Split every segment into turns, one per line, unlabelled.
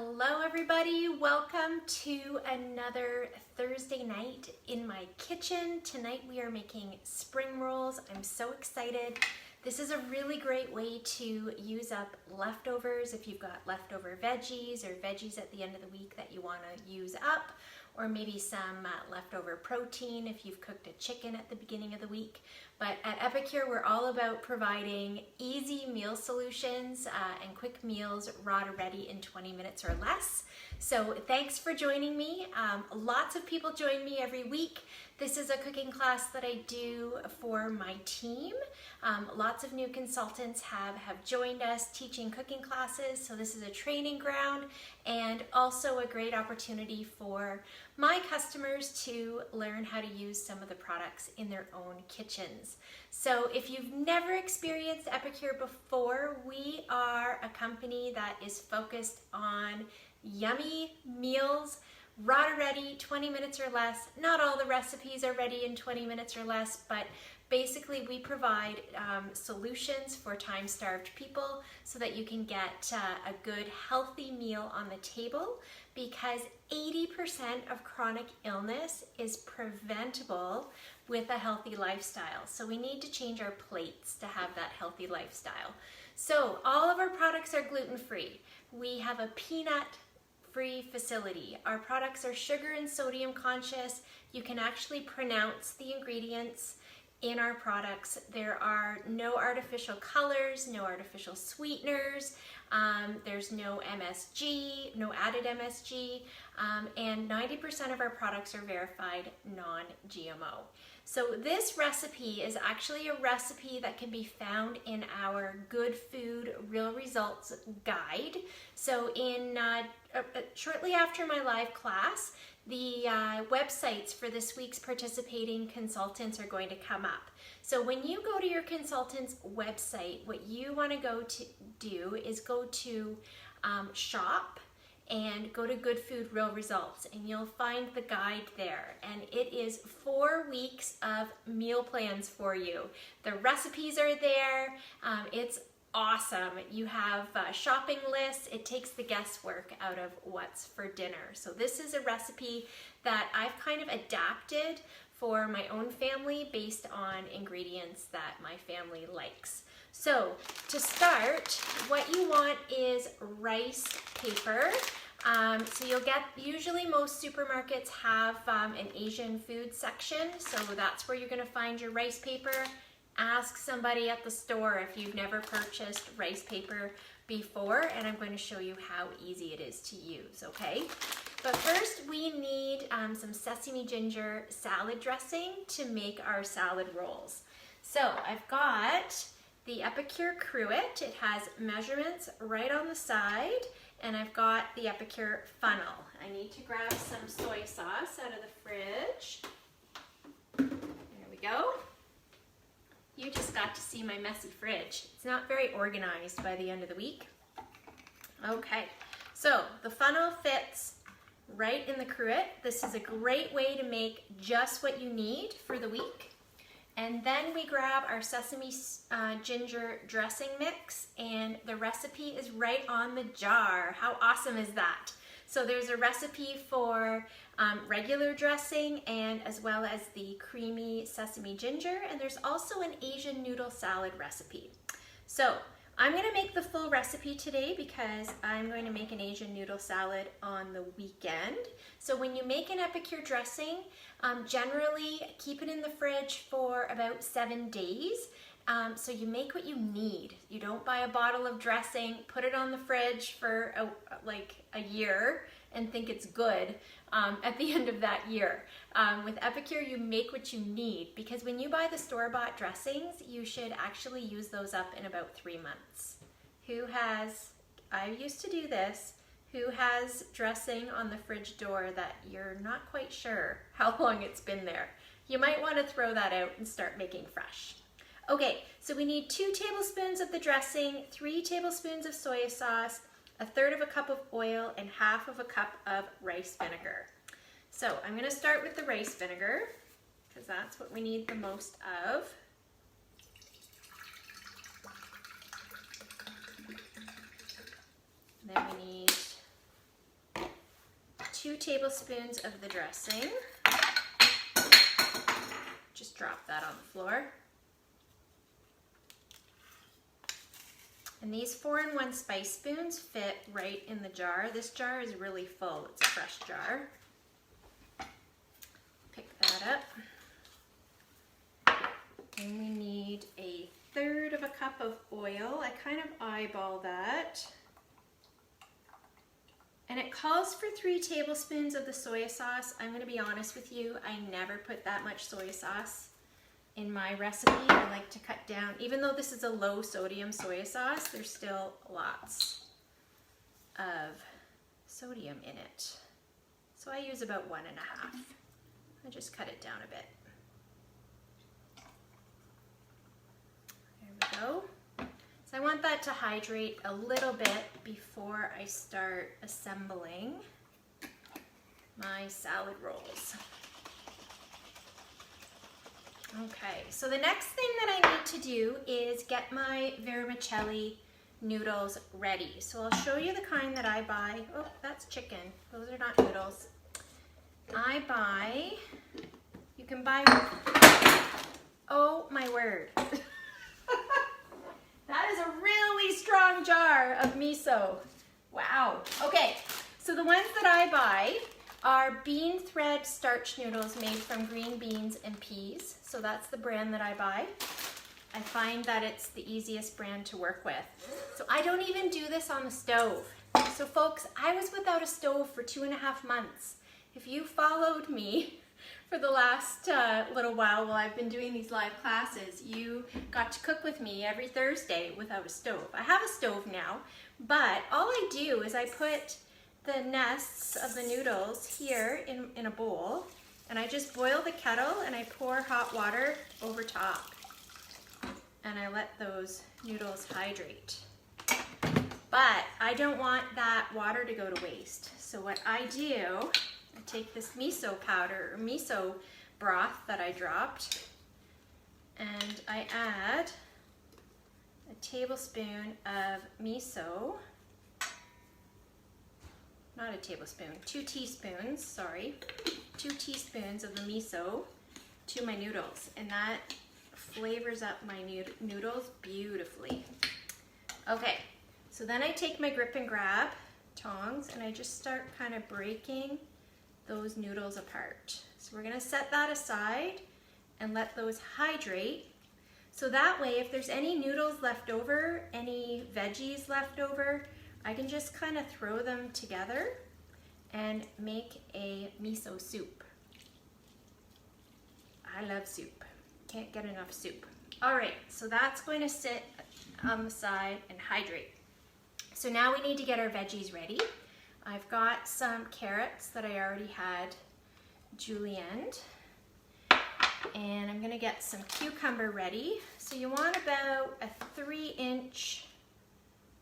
Hello everybody, welcome to another Thursday night in my kitchen. Tonight we are making spring rolls. I'm so excited. This is a really great way to use up leftovers if you've got leftover veggies or veggies at the end of the week that you want to use up, or maybe some leftover protein if you've cooked a chicken at the beginning of the week. But at Epicure, we're all about providing easy meal solutions and quick meals raw to ready in 20 minutes or less. So thanks for joining me. Lots of people join me every week. This is a cooking class that I do for my team. Lots of new consultants have joined us teaching cooking classes, so this is a training ground and also a great opportunity for my customers to learn how to use some of the products in their own kitchens. So if you've never experienced Epicure before, we are a company that is focused on yummy meals, raw to ready, 20 minutes or less. Not all the recipes are ready in 20 minutes or less, but basically we provide solutions for time-starved people so that you can get a good, healthy meal on the table, because 80% of chronic illness is preventable with a healthy lifestyle. So we need to change our plates to have that healthy lifestyle. So all of our products are gluten-free. We have a peanut-free facility. Our products are sugar and sodium conscious. You can actually pronounce the ingredients in our products. There are no artificial colors, no artificial sweeteners, there's no MSG, no added MSG, and 90% of our products are verified non-GMO. So this recipe is actually a recipe that can be found in our Good Food Real Results guide. So in shortly after my live class, the websites for this week's participating consultants are going to come up. So when you go to your consultant's website, what you want to go to do is go to shop and go to Good Food Real Results, and you'll find the guide there. And it is 4 weeks of meal plans for you. The recipes are there. It's awesome. You have shopping lists. It takes the guesswork out of what's for dinner. So this is a recipe that I've kind of adapted for my own family based on ingredients that my family likes. So to start, what you want is rice paper. So you'll get, usually most supermarkets have an Asian food section, so that's where you're going to find your rice paper. Ask somebody at the store if you've never purchased rice paper before, and I'm going to show you how easy it is to use, okay? But first we need some sesame ginger salad dressing to make our salad rolls. So I've got the Epicure Cruet. It has measurements right on the side, and I've got the Epicure funnel. I need to grab some soy sauce out of the fridge. There we go. You just got to see my messy fridge. It's not very organized by the end of the week. Okay, so the funnel fits right in the cruet. This is a great way to make just what you need for the week. And then we grab our sesame ginger dressing mix, and the recipe is right on the jar. How awesome is that? So there's a recipe for regular dressing and as well as the creamy sesame ginger, and there's also an Asian noodle salad recipe. So I'm going to make the full recipe today because I'm going to make an Asian noodle salad on the weekend. So when you make an Epicure dressing, generally keep it in the fridge for about 7 days. So you make what you need. You don't buy a bottle of dressing, put it on the fridge for like a year and think it's good at the end of that year. With Epicure, you make what you need, because when you buy the store-bought dressings, you should actually use those up in about 3 months. I used to do this, who has dressing on the fridge door that you're not quite sure how long it's been there? You might want to throw that out and start making fresh. Okay, so we need 2 tablespoons of the dressing, 3 tablespoons of soy sauce, 1/3 cup of oil, and 1/2 cup of rice vinegar. So I'm going to start with the rice vinegar because that's what we need the most of. Then we need 2 tablespoons of the dressing. Just drop that on the floor. And these 4-in-1 spice spoons fit right in the jar. This jar is really full. It's a fresh jar. Pick that up. And we need 1/3 of a cup of oil. I kind of eyeball that. And it calls for 3 tablespoons of the soy sauce. I'm going to be honest with you, I never put that much soy sauce in my recipe. I like to cut down, even though this is a low sodium soy sauce, there's still lots of sodium in it. So I use about 1.5. I just cut it down a bit. There we go. So I want that to hydrate a little bit before I start assembling my salad rolls. Okay, so the next thing that I need to do is get my vermicelli noodles ready. So I'll show you the kind that I buy. Oh, that's chicken. Those are not noodles. I buy, you can buy, oh my word. That is a really strong jar of miso. Wow. Okay, so the ones that I buy are bean thread starch noodles made from green beans and peas. So that's the brand that I buy. I find that it's the easiest brand to work with. So I don't even do this on the stove. So folks, I was without a stove for 2.5 months. If you followed me for the last little while I've been doing these live classes, you got to cook with me every Thursday without a stove. I have a stove now, but all I do is I put the nests of the noodles here in a bowl, and I just boil the kettle and I pour hot water over top, and I let those noodles hydrate. But I don't want that water to go to waste. So what I do, I take this miso powder, or miso broth that I dropped, and I add a tablespoon of miso, not a tablespoon, 2 teaspoons, sorry, 2 teaspoons of the miso to my noodles, and that flavors up my noodles beautifully. Okay, so then I take my grip and grab tongs and I just start kind of breaking those noodles apart. So we're gonna set that aside and let those hydrate. So that way, if there's any noodles left over, any veggies left over, I can just kind of throw them together and make a miso soup. I love soup. Can't get enough soup. All right, so that's going to sit on the side and hydrate. So now we need to get our veggies ready. I've got some carrots that I already had julienned, and I'm gonna get some cucumber ready. So you want about a 3-inch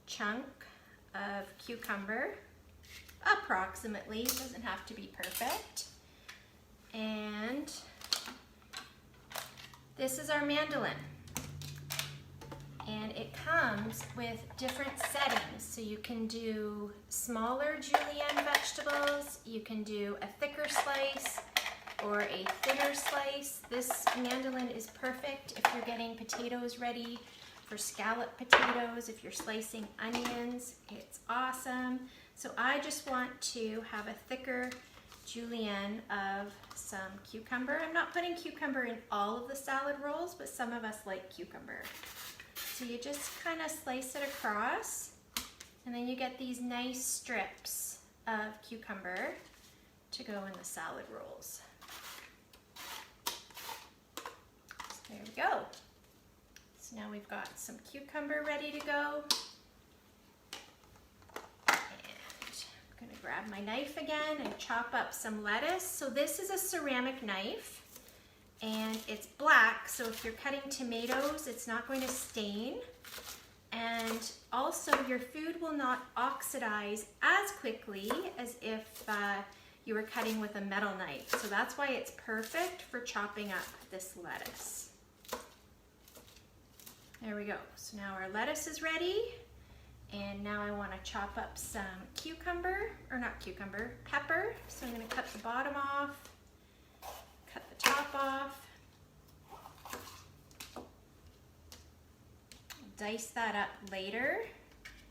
chunk of cucumber, approximately, it doesn't have to be perfect. And this is our mandolin. And it comes with different settings. So you can do smaller julienne vegetables, you can do a thicker slice or a thinner slice. This mandolin is perfect if you're getting potatoes ready for scallop potatoes, if you're slicing onions, it's awesome. So I just want to have a thicker julienne of some cucumber. I'm not putting cucumber in all of the salad rolls, but some of us like cucumber. So you just kind of slice it across, and then you get these nice strips of cucumber to go in the salad rolls. So there we go. So now we've got some cucumber ready to go. And I'm gonna grab my knife again and chop up some lettuce. So this is a ceramic knife, and it's black, so if you're cutting tomatoes, it's not going to stain. And also your food will not oxidize as quickly as if you were cutting with a metal knife. So that's why it's perfect for chopping up this lettuce. There we go. So now our lettuce is ready, And now I want to chop up some pepper. So I'm going to cut the bottom off, cut the top off, dice that up later.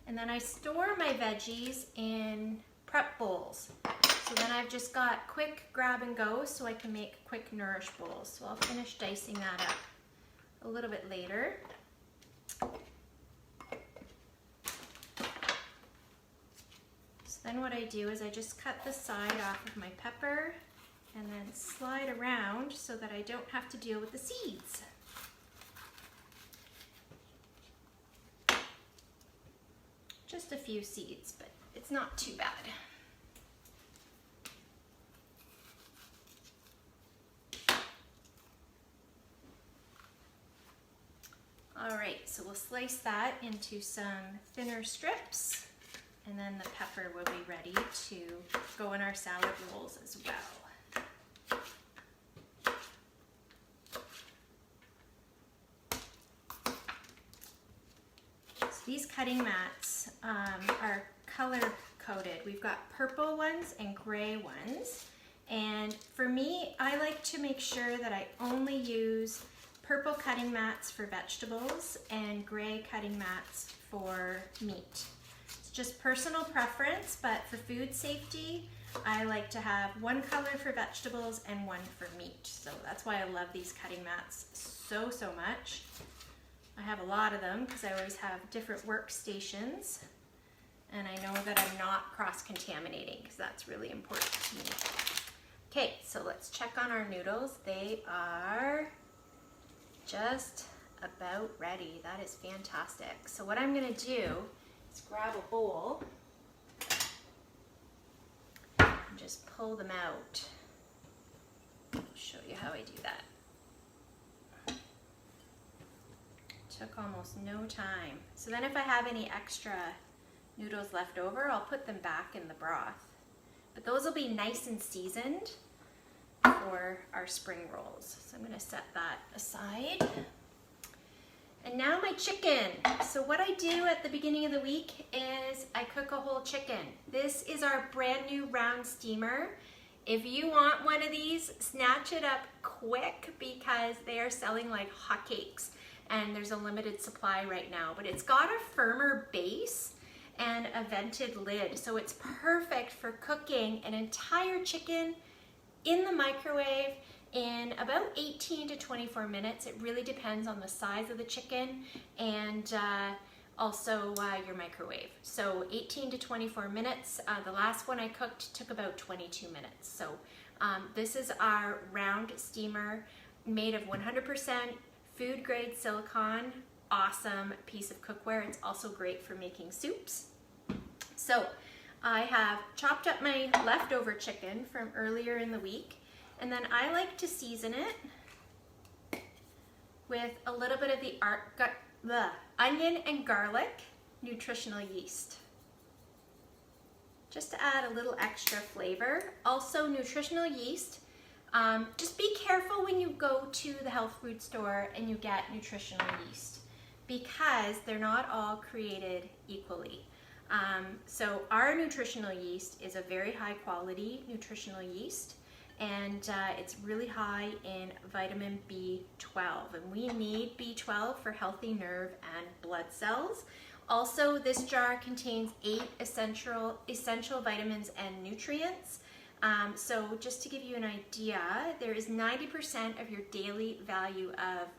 And then I store my veggies in prep bowls. So then I've just got quick grab and go so I can make quick nourish bowls. So I'll finish dicing that up a little bit later. So then what I do is I just cut the side off of my pepper and then slide around so that I don't have to deal with the seeds. Just a few seeds, but it's not too bad. All right, so we'll slice that into some thinner strips, and then the pepper will be ready to go in our salad rolls as well. So these cutting mats are color coded. We've got purple ones and gray ones. And for me, I like to make sure that I only use purple cutting mats for vegetables and gray cutting mats for meat. It's just personal preference, but for food safety, I like to have one color for vegetables and one for meat. So that's why I love these cutting mats so much. I have a lot of them because I always have different workstations, and I know that I'm not cross-contaminating because that's really important to me. Okay, so let's check on our noodles. They are just about ready. That is fantastic. So what I'm gonna do is grab a bowl and just pull them out. I'll show you how I do that. Took almost no time. So then if I have any extra noodles left over, I'll put them back in the broth. But those will be nice and seasoned for our spring rolls. So I'm gonna set that aside. And now my chicken. So what I do at the beginning of the week is I cook a whole chicken. This is our brand new round steamer. If you want one of these, snatch it up quick because they are selling like hotcakes and there's a limited supply right now. But it's got a firmer base and a vented lid. So it's perfect for cooking an entire chicken in the microwave in about 18 to 24 minutes. It really depends on the size of the chicken and also your microwave. So 18 to 24 minutes. The last one I cooked took about 22 minutes. So this is our round steamer made of 100% food grade silicone. Awesome piece of cookware. It's also great for making soups. So I have chopped up my leftover chicken from earlier in the week, and then I like to season it with a little bit of the onion and garlic nutritional yeast, just to add a little extra flavor. Also, nutritional yeast, just be careful when you go to the health food store and you get nutritional yeast because they're not all created equally. So our nutritional yeast is a very high quality nutritional yeast, and it's really high in vitamin B12, and we need B12 for healthy nerve and blood cells. Also, this jar contains 8 essential vitamins and nutrients. So just to give you an idea, there is 90% of your daily value of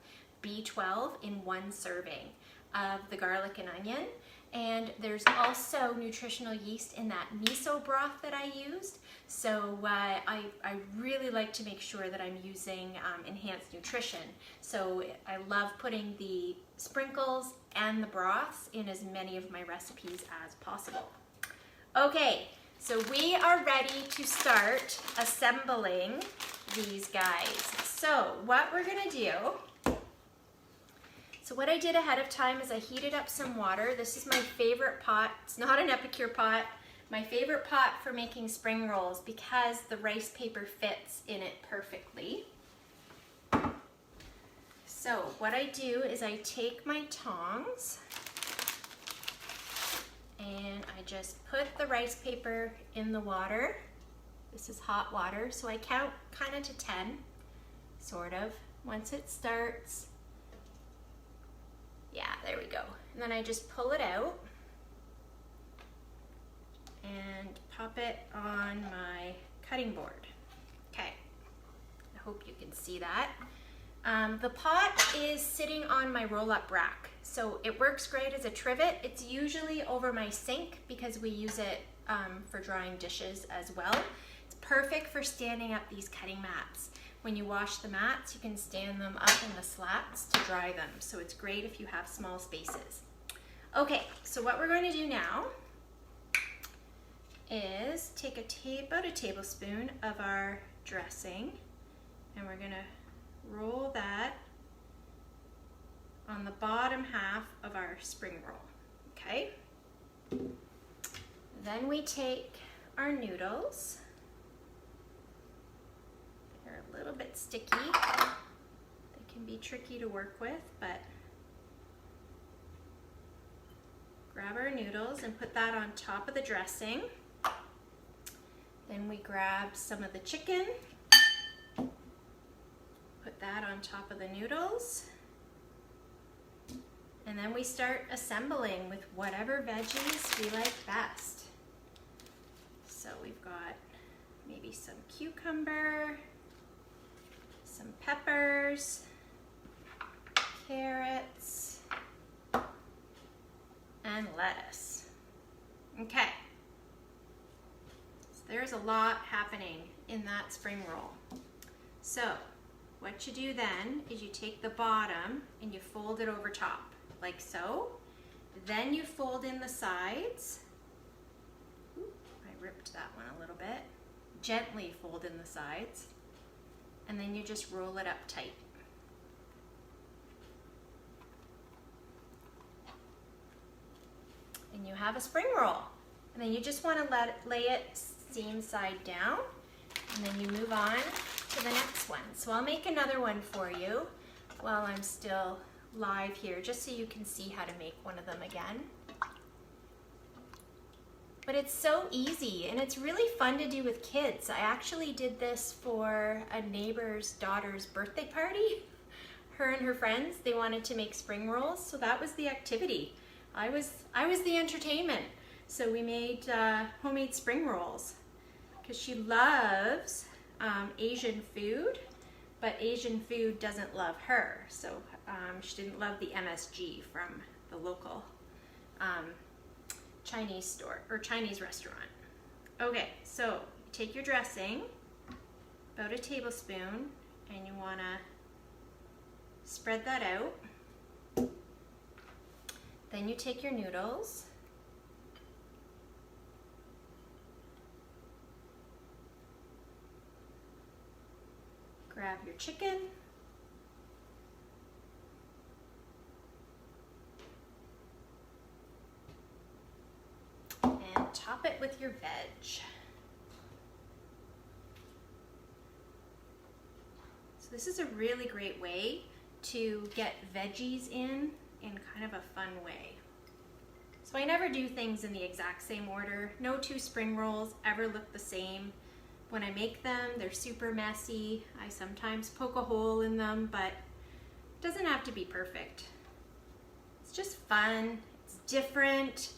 B12 in one serving of the garlic and onion. And there's also nutritional yeast in that miso broth that I used. So I really like to make sure that I'm using enhanced nutrition. So I love putting the sprinkles and the broths in as many of my recipes as possible. Okay, so we are ready to start assembling these guys. So what we're gonna do, so what I did ahead of time is I heated up some water. This is my favorite pot. It's not an Epicure pot. My favorite pot for making spring rolls because the rice paper fits in it perfectly. So what I do is I take my tongs just put the rice paper in the water. This is hot water, so I count kind of to 10, sort of. Once it starts, yeah, there we go. And then I just pull it out and pop it on my cutting board. Okay, I hope you can see that. The pot is sitting on my roll-up rack, so it works great as a trivet. It's usually over my sink because we use it for drying dishes as well. It's perfect for standing up these cutting mats. When you wash the mats, you can stand them up in the slats to dry them, so it's great if you have small spaces. Okay, so what we're going to do now is take about a tablespoon of our dressing, and we're going to roll that on the bottom half of our spring roll, okay? Then we take our noodles. They're a little bit sticky. They can be tricky to work with, but grab our noodles and put that on top of the dressing. Then we grab some of the chicken, put that on top of the noodles, and then we start assembling with whatever veggies we like best. So we've got maybe some cucumber, some peppers, carrots, and lettuce. Okay, so there's a lot happening in that spring roll. So what you do then is you take the bottom and you fold it over top, like so. Then you fold in the sides. Oop, I ripped that one a little bit. Gently fold in the sides. And then you just roll it up tight. And you have a spring roll. And then you just want to lay it seam side down. And then you move on to the next one. So I'll make another one for you while I'm still live here, just so you can see how to make one of them again. But it's so easy, and it's really fun to do with kids. I actually did this for a neighbor's daughter's birthday party. Her and her friends, they wanted to make spring rolls, so that was the activity. I was the entertainment. So we made homemade spring rolls because she loves Asian food, but Asian food doesn't love her. So she didn't love the MSG from the local Chinese store or Chinese restaurant. Okay, so take your dressing, about a tablespoon, and you want to spread that out. Then you take your noodles, grab your chicken, and top it with your veg. So this is a really great way to get veggies in kind of a fun way. So I never do things in the exact same order. No two spring rolls ever look the same. When I make them, they're super messy. I sometimes poke a hole in them, but it doesn't have to be perfect. It's just fun, it's different,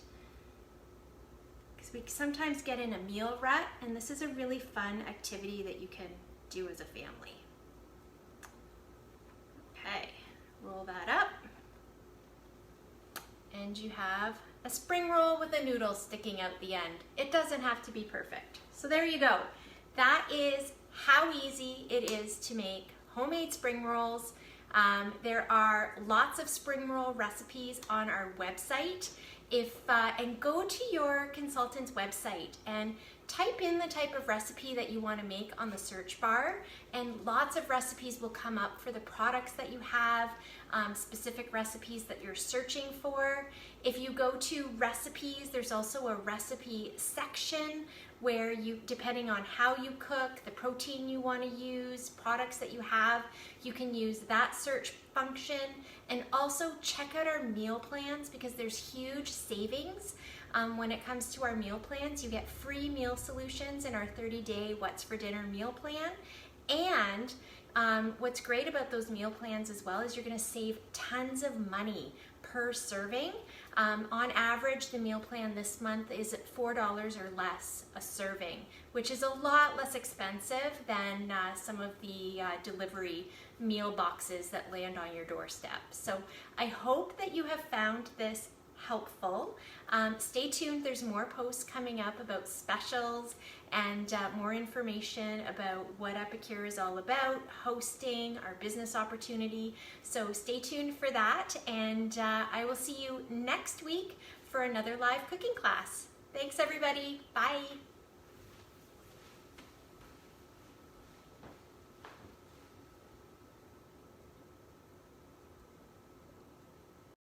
because we sometimes get in a meal rut, and this is a really fun activity that you can do as a family. Okay, roll that up, and you have a spring roll with a noodle sticking out the end. It doesn't have to be perfect. So there you go. That is how easy it is to make homemade spring rolls. There are lots of spring roll recipes on our website. And go to your consultant's website and type in the type of recipe that you want to make on the search bar, and lots of recipes will come up for the products that you have, specific recipes that you're searching for. If you go to recipes, there's also a recipe section where you, depending on how you cook, the protein you want to use, products that you have, you can use that search function. And also check out our meal plans, because there's huge savings When it comes to our meal plans, you get free meal solutions in our 30-day What's for Dinner meal plan. And what's great about those meal plans as well is you're going to save tons of money per serving. On average, the meal plan this month is at $4 or less a serving, which is a lot less expensive than some of the delivery meal boxes that land on your doorstep. So I hope that you have found this helpful. Stay tuned, there's more posts coming up about specials and more information about what Epicure is all about, hosting, our business opportunity. So stay tuned for that, and I will see you next week for another live cooking class. Thanks everybody, bye.